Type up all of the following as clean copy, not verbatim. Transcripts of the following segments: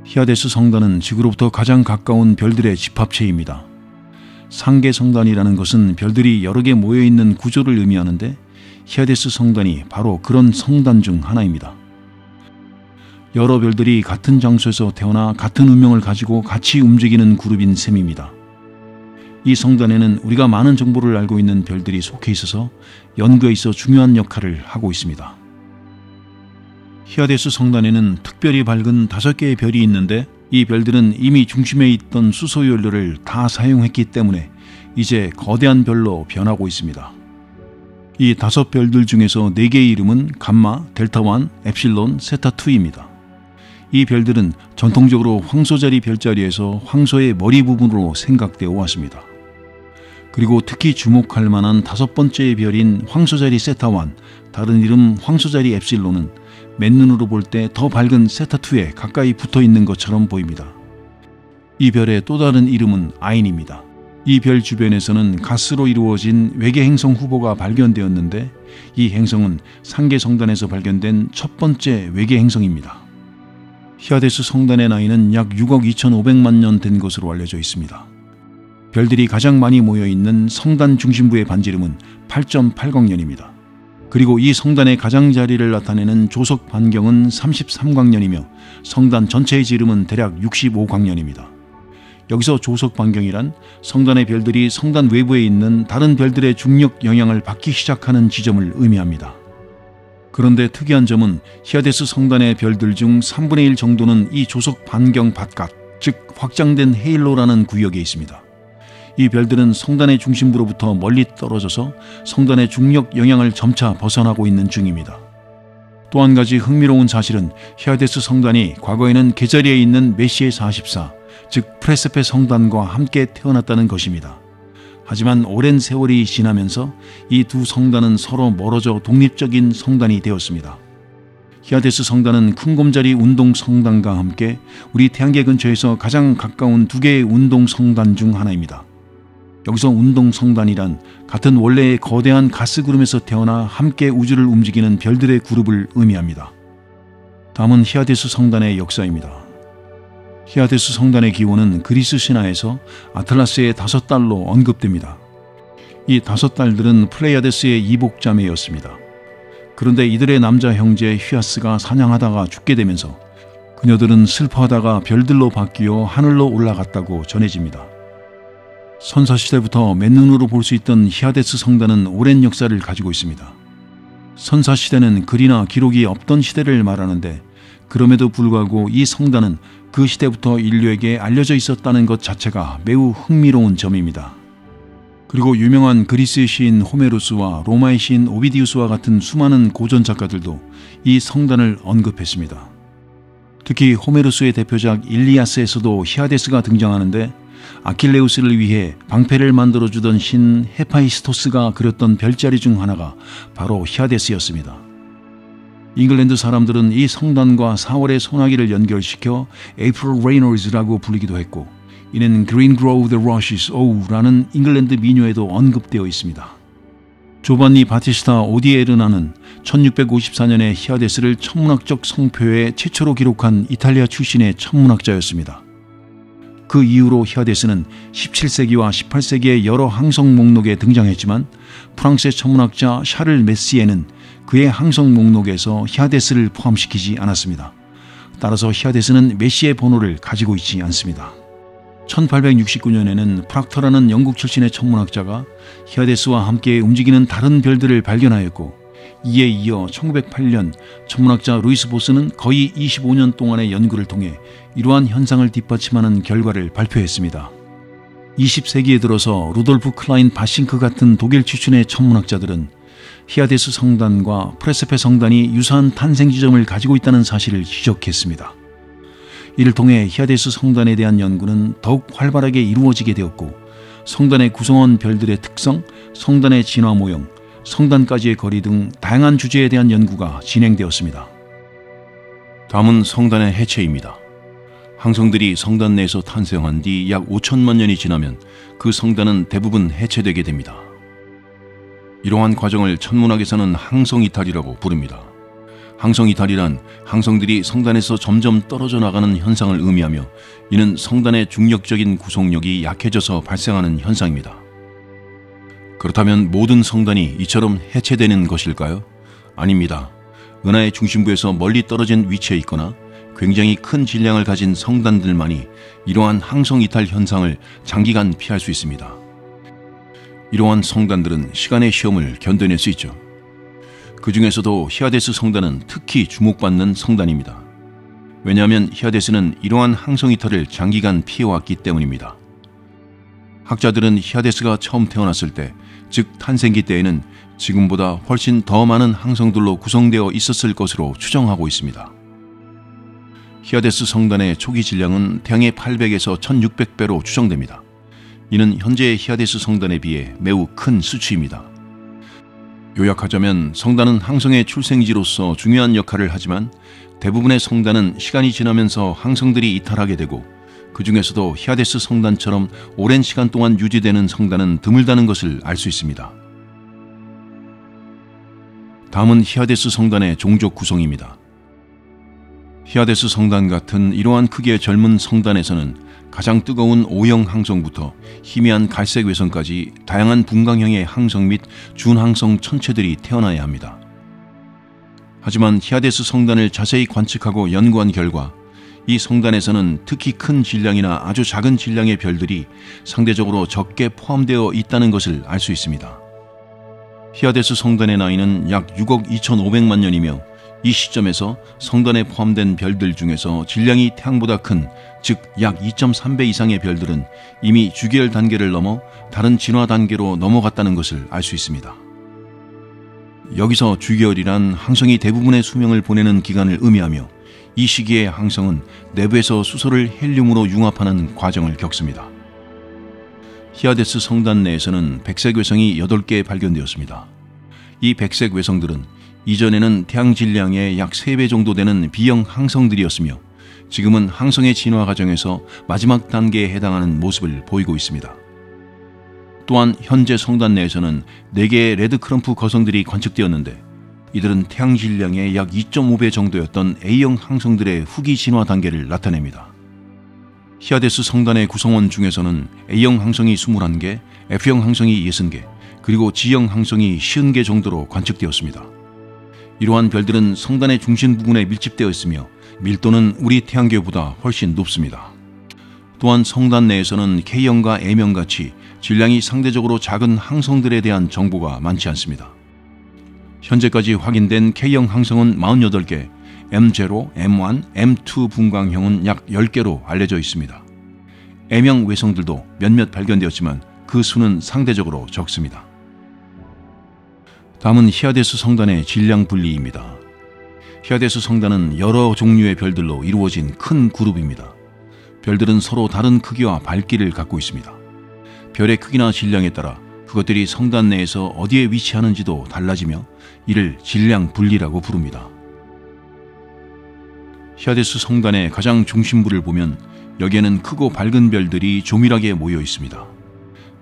히아데스 성단은 지구로부터 가장 가까운 별들의 집합체입니다. 상계 성단이라는 것은 별들이 여러 개 모여있는 구조를 의미하는데 히아데스 성단이 바로 그런 성단 중 하나입니다. 여러 별들이 같은 장소에서 태어나 같은 운명을 가지고 같이 움직이는 그룹인 셈입니다. 이 성단에는 우리가 많은 정보를 알고 있는 별들이 속해 있어서 연구에 있어 중요한 역할을 하고 있습니다. 히아데스 성단에는 특별히 밝은 5개의 별이 있는데 이 별들은 이미 중심에 있던 수소 연료를 다 사용했기 때문에 이제 거대한 별로 변하고 있습니다. 이 5별들 중에서 4개의 이름은 감마, 델타1, 엡실론, 세타2입니다. 이 별들은 전통적으로 황소자리 별자리에서 황소의 머리 부분으로 생각되어 왔습니다. 그리고 특히 주목할 만한 5번째의 별인 황소자리 세타1, 다른 이름 황소자리 엡실론은 맨눈으로 볼 때 더 밝은 세타2에 가까이 붙어 있는 것처럼 보입니다. 이 별의 또 다른 이름은 아인입니다. 이 별 주변에서는 가스로 이루어진 외계 행성 후보가 발견되었는데 이 행성은 상계 성단에서 발견된 첫 번째 외계 행성입니다. 히아데스 성단의 나이는 약 6억 2,500만 년 된 것으로 알려져 있습니다. 별들이 가장 많이 모여있는 성단 중심부의 반지름은 8.8광년입니다. 그리고 이 성단의 가장자리를 나타내는 조석 반경은 33광년이며 성단 전체의 지름은 대략 65광년입니다. 여기서 조석 반경이란 성단의 별들이 성단 외부에 있는 다른 별들의 중력 영향을 받기 시작하는 지점을 의미합니다. 그런데 특이한 점은 히아데스 성단의 별들 중 3분의 1 정도는 이 조석 반경 바깥, 즉 확장된 헤일로라는 구역에 있습니다. 이 별들은 성단의 중심부로부터 멀리 떨어져서 성단의 중력 영향을 점차 벗어나고 있는 중입니다. 또 한 가지 흥미로운 사실은 히아데스 성단이 과거에는 개자리에 있는 메시에 44, 즉 프레세페 성단과 함께 태어났다는 것입니다. 하지만 오랜 세월이 지나면서 이 두 성단은 서로 멀어져 독립적인 성단이 되었습니다. 히아데스 성단은 큰곰자리 운동 성단과 함께 우리 태양계 근처에서 가장 가까운 2개의 운동 성단 중 하나입니다. 여기서 운동 성단이란 같은 원래의 거대한 가스 구름에서 태어나 함께 우주를 움직이는 별들의 그룹을 의미합니다. 다음은 히아데스 성단의 역사입니다. 히아데스 성단의 기원은 그리스 신화에서 아틀라스의 5딸로 언급됩니다. 이 5딸들은 플레이아데스의 이복자매였습니다. 그런데 이들의 남자 형제 휘아스가 사냥하다가 죽게 되면서 그녀들은 슬퍼하다가 별들로 바뀌어 하늘로 올라갔다고 전해집니다. 선사시대부터 맨눈으로 볼 수 있던 히아데스 성단은 오랜 역사를 가지고 있습니다. 선사시대는 글이나 기록이 없던 시대를 말하는데 그럼에도 불구하고 이 성단은 그 시대부터 인류에게 알려져 있었다는 것 자체가 매우 흥미로운 점입니다. 그리고 유명한 그리스의 시인 호메로스와 로마의 시인 오비디우스와 같은 수많은 고전 작가들도 이 성단을 언급했습니다. 특히 호메로스의 대표작 일리아스에서도 히아데스가 등장하는데 아킬레우스를 위해 방패를 만들어주던 신 헤파이스토스가 그렸던 별자리 중 하나가 바로 히아데스였습니다. 잉글랜드 사람들은 이 성단과 4월의 소나기를 연결시켜 April Rainers라고 부르기도 했고 이는 Green Grow the Rushes O라는 잉글랜드 민요에도 언급되어 있습니다. 조반니 바티스타 오디에르나는 1654년에 히아데스를 천문학적 성표에 최초로 기록한 이탈리아 출신의 천문학자였습니다. 그 이후로 히아데스는 17세기와 18세기의 여러 항성 목록에 등장했지만 프랑스의 천문학자 샤를 메시에는 그의 항성 목록에서 히아데스를 포함시키지 않았습니다. 따라서 히아데스는 메시의 번호를 가지고 있지 않습니다. 1869년에는 프락터라는 영국 출신의 천문학자가 히아데스와 함께 움직이는 다른 별들을 발견하였고 이에 이어 1908년 천문학자 루이스 보스는 거의 25년 동안의 연구를 통해 이러한 현상을 뒷받침하는 결과를 발표했습니다. 20세기에 들어서 루돌프 클라인 바싱크 같은 독일 출신의 천문학자들은 히아데스 성단과 프레세페 성단이 유사한 탄생 지점을 가지고 있다는 사실을 지적했습니다. 이를 통해 히아데스 성단에 대한 연구는 더욱 활발하게 이루어지게 되었고 성단의 구성원 별들의 특성, 성단의 진화 모형, 성단까지의 거리 등 다양한 주제에 대한 연구가 진행되었습니다. 다음은 성단의 해체입니다. 항성들이 성단 내에서 탄생한 뒤 약 5천만 년이 지나면 그 성단은 대부분 해체되게 됩니다. 이러한 과정을 천문학에서는 항성 이탈이라고 부릅니다. 항성 이탈이란 항성들이 성단에서 점점 떨어져 나가는 현상을 의미하며, 이는 성단의 중력적인 구속력이 약해져서 발생하는 현상입니다. 그렇다면 모든 성단이 이처럼 해체되는 것일까요? 아닙니다. 은하의 중심부에서 멀리 떨어진 위치에 있거나 굉장히 큰 질량을 가진 성단들만이 이러한 항성 이탈 현상을 장기간 피할 수 있습니다. 이러한 성단들은 시간의 시험을 견뎌낼 수 있죠. 그 중에서도 히아데스 성단은 특히 주목받는 성단입니다. 왜냐하면 히아데스는 이러한 항성 이탈을 장기간 피해왔기 때문입니다. 학자들은 히아데스가 처음 태어났을 때, 즉 탄생기 때에는 지금보다 훨씬 더 많은 항성들로 구성되어 있었을 것으로 추정하고 있습니다. 히아데스 성단의 초기 질량은 태양의 800에서 1600배로 추정됩니다. 이는 현재의 히아데스 성단에 비해 매우 큰 수치입니다. 요약하자면 성단은 항성의 출생지로서 중요한 역할을 하지만, 대부분의 성단은 시간이 지나면서 항성들이 이탈하게 되고, 그 중에서도 히아데스 성단처럼 오랜 시간 동안 유지되는 성단은 드물다는 것을 알 수 있습니다. 다음은 히아데스 성단의 종족 구성입니다. 히아데스 성단 같은 이러한 크기의 젊은 성단에서는 가장 뜨거운 O형 항성부터 희미한 갈색 외성까지 다양한 분광형의 항성 및 준항성 천체들이 태어나야 합니다. 하지만 히아데스 성단을 자세히 관측하고 연구한 결과, 이 성단에서는 특히 큰 질량이나 아주 작은 질량의 별들이 상대적으로 적게 포함되어 있다는 것을 알 수 있습니다. 히아데스 성단의 나이는 약 6억 2,500만 년이며, 이 시점에서 성단에 포함된 별들 중에서 질량이 태양보다 큰, 즉 약 2.3배 이상의 별들은 이미 주계열 단계를 넘어 다른 진화 단계로 넘어갔다는 것을 알 수 있습니다. 여기서 주계열이란 항성이 대부분의 수명을 보내는 기간을 의미하며, 이 시기의 항성은 내부에서 수소를 헬륨으로 융합하는 과정을 겪습니다. 히아데스 성단 내에서는 백색 외성이 8개 발견되었습니다. 이 백색 외성들은 이전에는 태양 질량의 약 3배 정도 되는 B형 항성들이었으며, 지금은 항성의 진화 과정에서 마지막 단계에 해당하는 모습을 보이고 있습니다. 또한 현재 성단 내에서는 4개의 레드크럼프 거성들이 관측되었는데, 이들은 태양 질량의 약 2.5배 정도였던 A형 항성들의 후기 진화 단계를 나타냅니다. 히아데스 성단의 구성원 중에서는 A형 항성이 21개, F형 항성이 60개, 그리고 G형 항성이 50개 정도로 관측되었습니다. 이러한 별들은 성단의 중심 부분에 밀집되어 있으며 밀도는 우리 태양계보다 훨씬 높습니다. 또한 성단 내에서는 K형과 M형 같이 질량이 상대적으로 작은 항성들에 대한 정보가 많지 않습니다. 현재까지 확인된 K형 항성은 48개, M0, M1, M2 분광형은 약 10개로 알려져 있습니다. M형 외성들도 몇몇 발견되었지만 그 수는 상대적으로 적습니다. 다음은 히아데스 성단의 질량 분리입니다. 히아데스 성단은 여러 종류의 별들로 이루어진 큰 그룹입니다. 별들은 서로 다른 크기와 밝기를 갖고 있습니다. 별의 크기나 질량에 따라 그것들이 성단 내에서 어디에 위치하는지도 달라지며 이를 질량 분리라고 부릅니다. 히아데스 성단의 가장 중심부를 보면 여기에는 크고 밝은 별들이 조밀하게 모여 있습니다.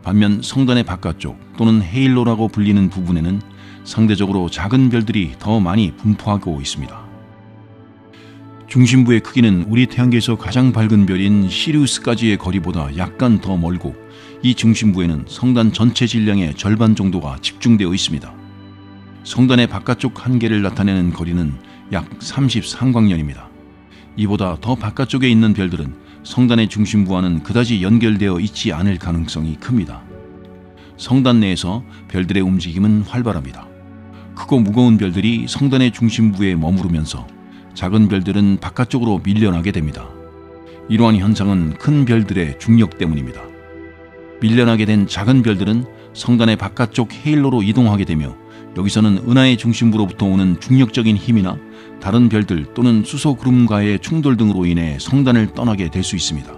반면 성단의 바깥쪽 또는 헤일로라고 불리는 부분에는 상대적으로 작은 별들이 더 많이 분포하고 있습니다. 중심부의 크기는 우리 태양계에서 가장 밝은 별인 시리우스까지의 거리보다 약간 더 멀고, 이 중심부에는 성단 전체 질량의 절반 정도가 집중되어 있습니다. 성단의 바깥쪽 한계를 나타내는 거리는 약 33광년입니다. 이보다 더 바깥쪽에 있는 별들은 성단의 중심부와는 그다지 연결되어 있지 않을 가능성이 큽니다. 성단 내에서 별들의 움직임은 활발합니다. 크고 무거운 별들이 성단의 중심부에 머무르면서 작은 별들은 바깥쪽으로 밀려나게 됩니다. 이러한 현상은 큰 별들의 중력 때문입니다. 밀려나게 된 작은 별들은 성단의 바깥쪽 헤일로로 이동하게 되며, 여기서는 은하의 중심부로부터 오는 중력적인 힘이나 다른 별들 또는 수소 구름과의 충돌 등으로 인해 성단을 떠나게 될 수 있습니다.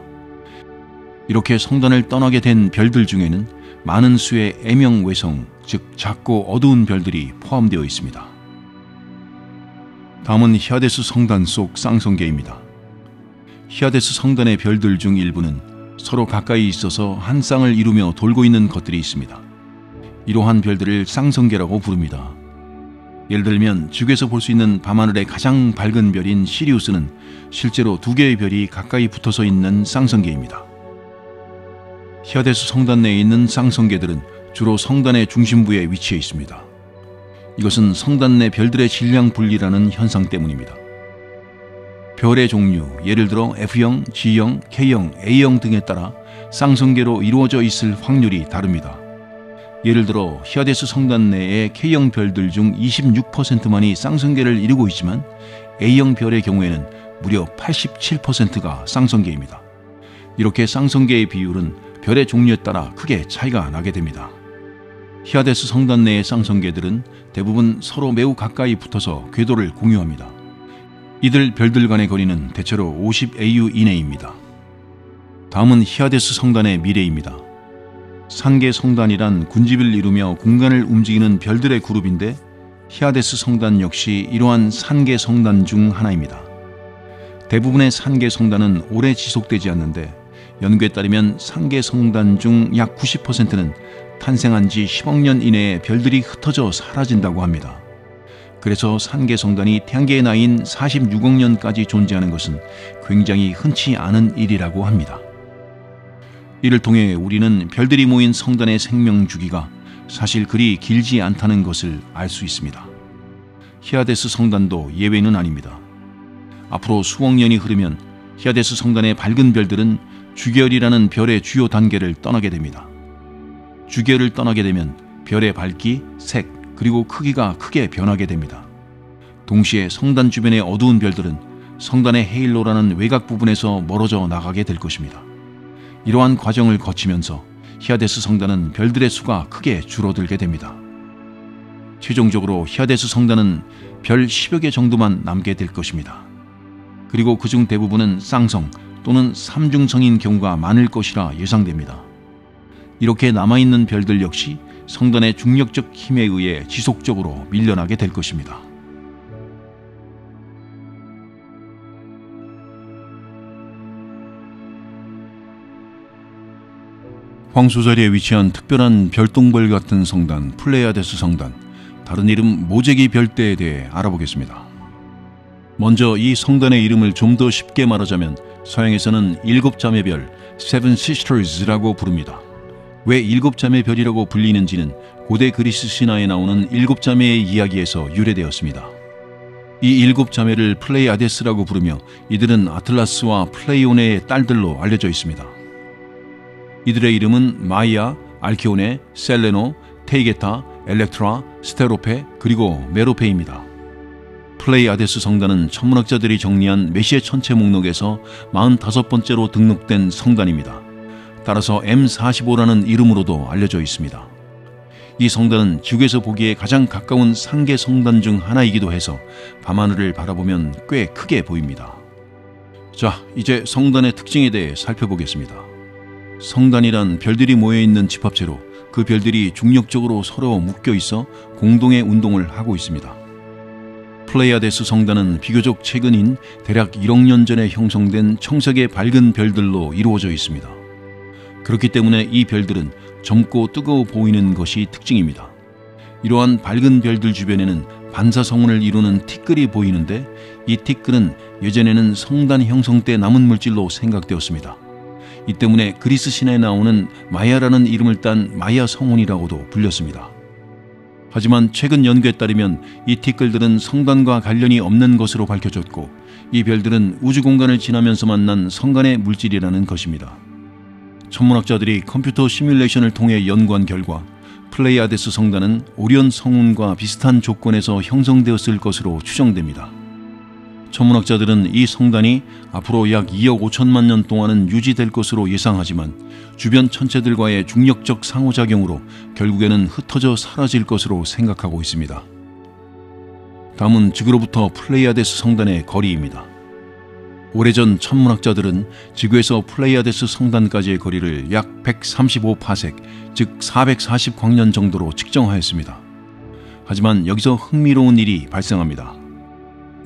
이렇게 성단을 떠나게 된 별들 중에는 많은 수의 M형 외성, 즉 작고 어두운 별들이 포함되어 있습니다. 다음은 히아데스 성단 속 쌍성계입니다. 히아데스 성단의 별들 중 일부는 서로 가까이 있어서 한 쌍을 이루며 돌고 있는 것들이 있습니다. 이러한 별들을 쌍성계라고 부릅니다. 예를 들면 지구에서 볼 수 있는 밤하늘의 가장 밝은 별인 시리우스는 실제로 2개의 별이 가까이 붙어서 있는 쌍성계입니다. 히아데스 성단 내에 있는 쌍성계들은 주로 성단의 중심부에 위치해 있습니다. 이것은 성단 내 별들의 질량 분리라는 현상 때문입니다. 별의 종류, 예를 들어 F형, G형, K형, A형 등에 따라 쌍성계로 이루어져 있을 확률이 다릅니다. 예를 들어 히아데스 성단 내의 K형 별들 중 26%만이 쌍성계를 이루고 있지만 A형 별의 경우에는 무려 87%가 쌍성계입니다. 이렇게 쌍성계의 비율은 별의 종류에 따라 크게 차이가 나게 됩니다. 히아데스 성단 내의 쌍성계들은 대부분 서로 매우 가까이 붙어서 궤도를 공유합니다. 이들 별들 간의 거리는 대체로 50AU 이내입니다. 다음은 히아데스 성단의 미래입니다. 산계 성단이란 군집을 이루며 공간을 움직이는 별들의 그룹인데 히아데스 성단 역시 이러한 산계 성단 중 하나입니다. 대부분의 산계 성단은 오래 지속되지 않는데 연구에 따르면 산계 성단 중 약 90%는 탄생한 지 10억 년 이내에 별들이 흩어져 사라진다고 합니다. 그래서 산계 성단이 태양계의 나이인 46억 년까지 존재하는 것은 굉장히 흔치 않은 일이라고 합니다. 이를 통해 우리는 별들이 모인 성단의 생명 주기가 사실 그리 길지 않다는 것을 알 수 있습니다. 히아데스 성단도 예외는 아닙니다. 앞으로 수억 년이 흐르면 히아데스 성단의 밝은 별들은 주계열이라는 별의 주요 단계를 떠나게 됩니다. 주계열을 떠나게 되면 별의 밝기, 색, 그리고 크기가 크게 변하게 됩니다. 동시에 성단 주변의 어두운 별들은 성단의 헤일로라는 외곽 부분에서 멀어져 나가게 될 것입니다. 이러한 과정을 거치면서 히아데스 성단은 별들의 수가 크게 줄어들게 됩니다. 최종적으로 히아데스 성단은 별 10여 개 정도만 남게 될 것입니다. 그리고 그중 대부분은 쌍성 또는 삼중성인 경우가 많을 것이라 예상됩니다. 이렇게 남아있는 별들 역시 성단의 중력적 힘에 의해 지속적으로 밀려나게 될 것입니다. 황소자리에 위치한 특별한 별똥별 같은 성단, 플레이아데스 성단, 다른 이름 모재기 별대에 대해 알아보겠습니다. 먼저 이 성단의 이름을 좀 더 쉽게 말하자면 서양에서는 일곱 자매별, Seven Sisters라고 부릅니다. 왜 일곱 자매 별이라고 불리는지는 고대 그리스 신화에 나오는 일곱 자매의 이야기에서 유래되었습니다. 이 일곱 자매를 플레이아데스라고 부르며 이들은 아틀라스와 플레이오네의 딸들로 알려져 있습니다. 이들의 이름은 마이아, 알키오네, 셀레노, 테이게타, 엘렉트라, 스테로페, 그리고 메로페입니다. 플레이아데스 성단은 천문학자들이 정리한 메시의 천체 목록에서 45번째로 등록된 성단입니다. 따라서 M45라는 이름으로도 알려져 있습니다. 이 성단은 지구에서 보기에 가장 가까운 상계 성단 중 하나이기도 해서 밤하늘을 바라보면 꽤 크게 보입니다. 자, 이제 성단의 특징에 대해 살펴보겠습니다. 성단이란 별들이 모여있는 집합체로 그 별들이 중력적으로 서로 묶여 있어 공동의 운동을 하고 있습니다. 플레이아데스 성단은 비교적 최근인 대략 1억 년 전에 형성된 청색의 밝은 별들로 이루어져 있습니다. 그렇기 때문에 이 별들은 젊고 뜨거워 보이는 것이 특징입니다. 이러한 밝은 별들 주변에는 반사성운을 이루는 티끌이 보이는데 이 티끌은 예전에는 성단 형성 때 남은 물질로 생각되었습니다. 이 때문에 그리스 신화에 나오는 마야라는 이름을 딴 마야 성운이라고도 불렸습니다. 하지만 최근 연구에 따르면 이 티끌들은 성단과 관련이 없는 것으로 밝혀졌고 이 별들은 우주 공간을 지나면서 만난 성간의 물질이라는 것입니다. 천문학자들이 컴퓨터 시뮬레이션을 통해 연구한 결과 플레이아데스 성단은 오리온 성운과 비슷한 조건에서 형성되었을 것으로 추정됩니다. 천문학자들은 이 성단이 앞으로 약 2억 5천만 년 동안은 유지될 것으로 예상하지만 주변 천체들과의 중력적 상호작용으로 결국에는 흩어져 사라질 것으로 생각하고 있습니다. 다음은 지구로부터 플레이아데스 성단의 거리입니다. 오래전 천문학자들은 지구에서 플레이아데스 성단까지의 거리를 약 135파섹, 즉 440광년 정도로 측정하였습니다. 하지만 여기서 흥미로운 일이 발생합니다.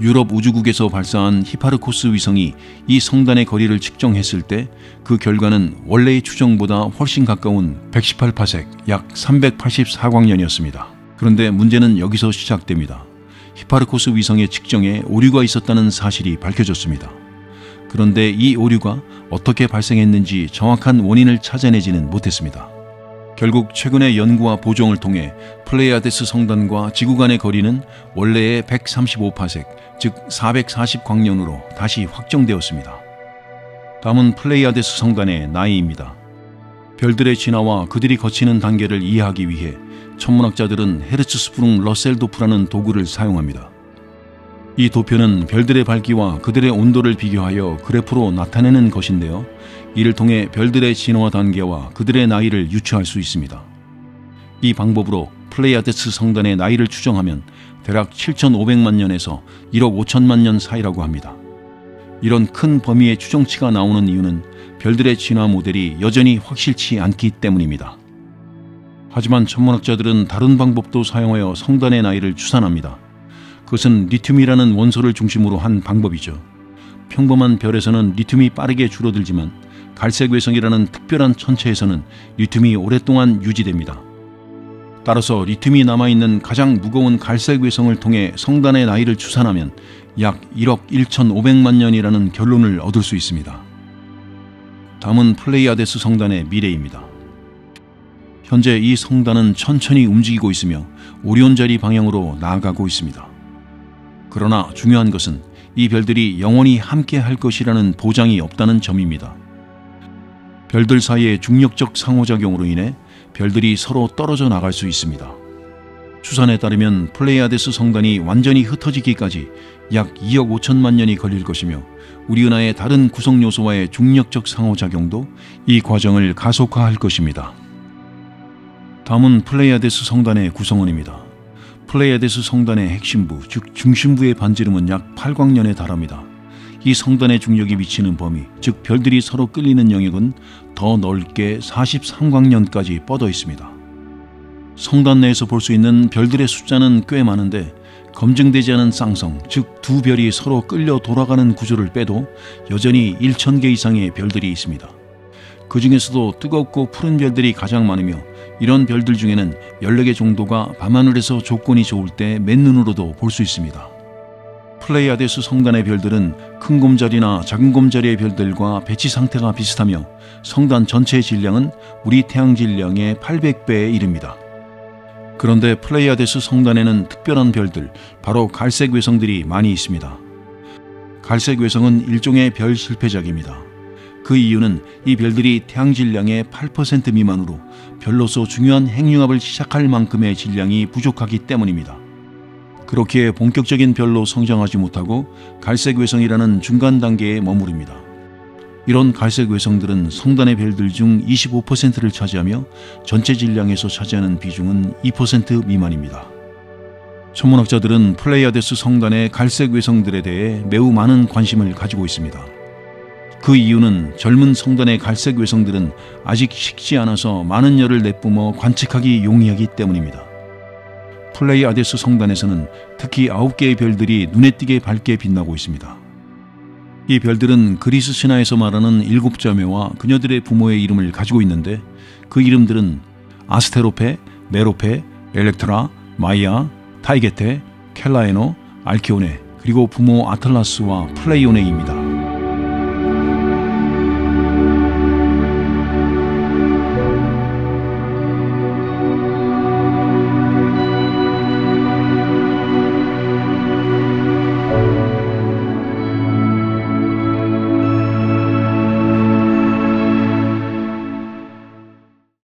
유럽 우주국에서 발사한 히파르코스 위성이 이 성단의 거리를 측정했을 때 그 결과는 원래의 추정보다 훨씬 가까운 118파섹, 약 384광년이었습니다. 그런데 문제는 여기서 시작됩니다. 히파르코스 위성의 측정에 오류가 있었다는 사실이 밝혀졌습니다. 그런데 이 오류가 어떻게 발생했는지 정확한 원인을 찾아내지는 못했습니다. 결국 최근의 연구와 보정을 통해 플레이아데스 성단과 지구 간의 거리는 원래의 135파섹, 즉 440광년으로 다시 확정되었습니다. 다음은 플레이아데스 성단의 나이입니다. 별들의 진화와 그들이 거치는 단계를 이해하기 위해 천문학자들은 헤르츠스프룽 러셀도프라는 도구를 사용합니다. 이 도표는 별들의 밝기와 그들의 온도를 비교하여 그래프로 나타내는 것인데요. 이를 통해 별들의 진화 단계와 그들의 나이를 유추할 수 있습니다. 이 방법으로 플레이아데스 성단의 나이를 추정하면 대략 7,500만 년에서 1억 5천만 년 사이라고 합니다. 이런 큰 범위의 추정치가 나오는 이유는 별들의 진화 모델이 여전히 확실치 않기 때문입니다. 하지만 천문학자들은 다른 방법도 사용하여 성단의 나이를 추산합니다. 그것은 리튬이라는 원소를 중심으로 한 방법이죠. 평범한 별에서는 리튬이 빠르게 줄어들지만 갈색 외성이라는 특별한 천체에서는 리튬이 오랫동안 유지됩니다. 따라서 리튬이 남아있는 가장 무거운 갈색 외성을 통해 성단의 나이를 추산하면 약 1억 1,500만 년이라는 결론을 얻을 수 있습니다. 다음은 플레이아데스 성단의 미래입니다. 현재 이 성단은 천천히 움직이고 있으며 오리온 자리 방향으로 나아가고 있습니다. 그러나 중요한 것은 이 별들이 영원히 함께 할 것이라는 보장이 없다는 점입니다. 별들 사이의 중력적 상호작용으로 인해 별들이 서로 떨어져 나갈 수 있습니다. 추산에 따르면 플레이아데스 성단이 완전히 흩어지기까지 약 2억 5천만 년이 걸릴 것이며 우리 은하의 다른 구성 요소와의 중력적 상호작용도 이 과정을 가속화할 것입니다. 다음은 플레이아데스 성단의 구성원입니다. 플레이아데스 성단의 핵심부, 즉 중심부의 반지름은 약 8광년에 달합니다. 이 성단의 중력이 미치는 범위, 즉 별들이 서로 끌리는 영역은 더 넓게 43광년까지 뻗어 있습니다. 성단 내에서 볼 수 있는 별들의 숫자는 꽤 많은데 검증되지 않은 쌍성, 즉 두 별이 서로 끌려 돌아가는 구조를 빼도 여전히 1,000개 이상의 별들이 있습니다. 그 중에서도 뜨겁고 푸른 별들이 가장 많으며 이런 별들 중에는 14개 정도가 밤하늘에서 조건이 좋을 때 맨눈으로도 볼 수 있습니다. 플레이아데스 성단의 별들은 큰 곰자리나 작은 곰자리의 별들과 배치 상태가 비슷하며 성단 전체의 질량은 우리 태양 질량의 800배에 이릅니다. 그런데 플레이아데스 성단에는 특별한 별들, 바로 갈색 외성들이 많이 있습니다. 갈색 외성은 일종의 별 실패작입니다. 그 이유는 이 별들이 태양 질량의 8% 미만으로 별로서 중요한 핵융합을 시작할 만큼의 질량이 부족하기 때문입니다. 그렇기에 본격적인 별로 성장하지 못하고 갈색 외성이라는 중간 단계에 머무릅니다. 이런 갈색 외성들은 성단의 별들 중 25%를 차지하며 전체 질량에서 차지하는 비중은 2% 미만입니다. 천문학자들은 플레이아데스 성단의 갈색 외성들에 대해 매우 많은 관심을 가지고 있습니다. 그 이유는 젊은 성단의 갈색 외성들은 아직 식지 않아서 많은 열을 내뿜어 관측하기 용이하기 때문입니다. 플레이아데스 성단에서는 특히 9개의 별들이 눈에 띄게 밝게 빛나고 있습니다. 이 별들은 그리스 신화에서 말하는 7자매와 그녀들의 부모의 이름을 가지고 있는데 그 이름들은 아스테로페, 메로페, 엘렉트라, 마이아, 타이게테, 켈라에노, 알키오네, 그리고 부모 아틀라스와 플레이오네입니다.